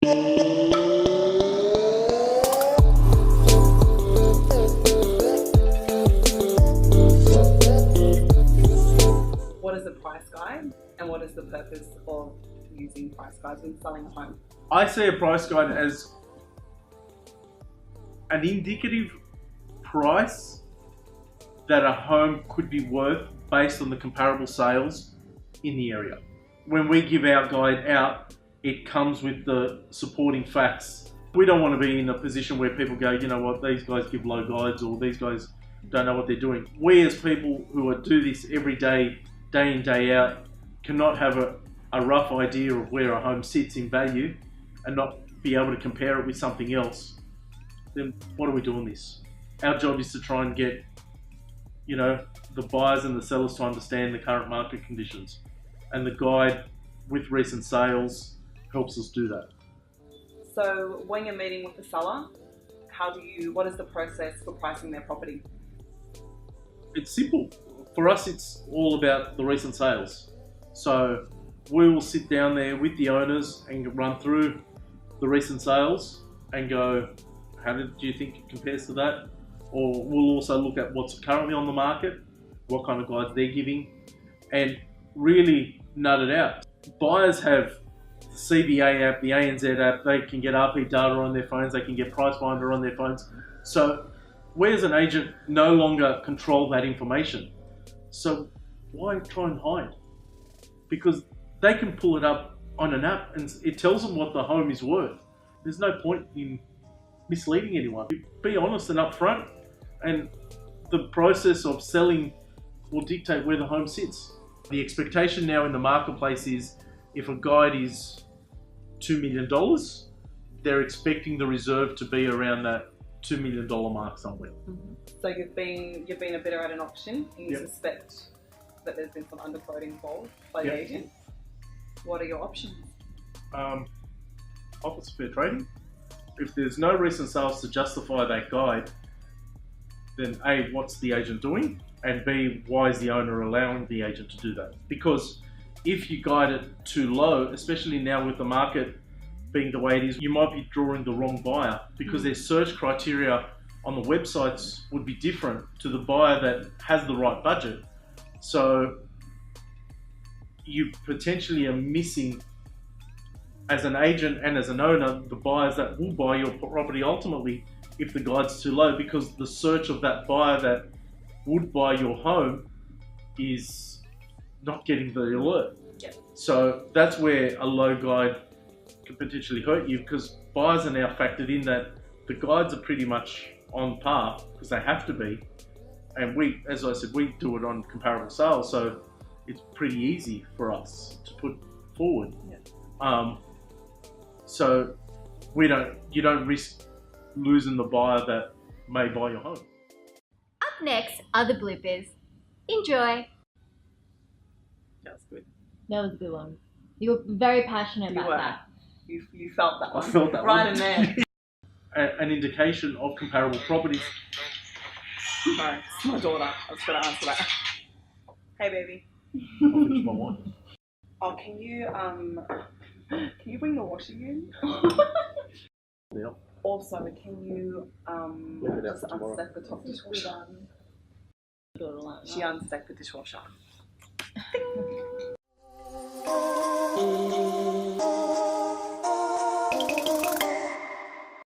What is a price guide and what is the purpose of using price guides when selling a home? I see a price guide as an indicative price that a home could be worth based on the comparable sales in the area. When we give our guide out, it comes with the supporting facts. We don't want to be in a position where people go, you know what, these guys give low guides or these guys don't know what they're doing. We as people who do this every day, day in, day out, cannot have a rough idea of where a home sits in value and not be able to compare it with something else. Then what are we doing this? Our job is to try and get, you know, the buyers and the sellers to understand the current market conditions. And the guide with recent sales helps us do that. So when you're meeting with the seller, what is the process for pricing their property? It's simple. For us, it's all about the recent sales. So we will sit down there with the owners and run through the recent sales and go, do you think it compares to that? Or we'll also look at what's currently on the market, what kind of guides they're giving, and really nut it out. Buyers have the CBA app, the ANZ app, they can get RP data on their phones, they can get Price Finder on their phones. So we as an agent no longer control that information. So why try and hide? Because they can pull it up on an app and it tells them what the home is worth. There's no point in misleading anyone. Be honest and upfront, and the process of selling will dictate where the home sits. The expectation now in the marketplace is if a guide is $2 million, they're expecting the reserve to be around that $2 million mark somewhere. Mm-hmm. So you've been a bidder at an auction and you suspect that there's been some underquoting involved by the agent. What are your options? Offers fair trading. If there's no recent sales to justify that guide, then A, what's the agent doing? And B, why is the owner allowing the agent to do that? Because if you guide it too low, especially now with the market being the way it is, you might be drawing the wrong buyer because their search criteria on the websites would be different to the buyer that has the right budget. So you potentially are missing, as an agent and as an owner, the buyers that will buy your property ultimately if the guide's too low, because the search of that buyer that would buy your home is not getting the alert. So that's where a low guide can potentially hurt you, because buyers are now factored in that the guides are pretty much on par because they have to be. And we, as I said, we do it on comparable sales, so it's pretty easy for us to put forward. So you don't risk losing the buyer that may buy your home. Up next are the bloopers. Enjoy. That's good. That was a good one. You were very passionate about that. You felt that one. I felt that right one. in there. An indication of comparable properties. Sorry, it's my daughter. I was going to answer that. Hey, baby. I'll finish my wine. Oh, can you bring the washing in? Yeah. Also, can you just unstack the top dishwasher? She unstacked the dishwasher.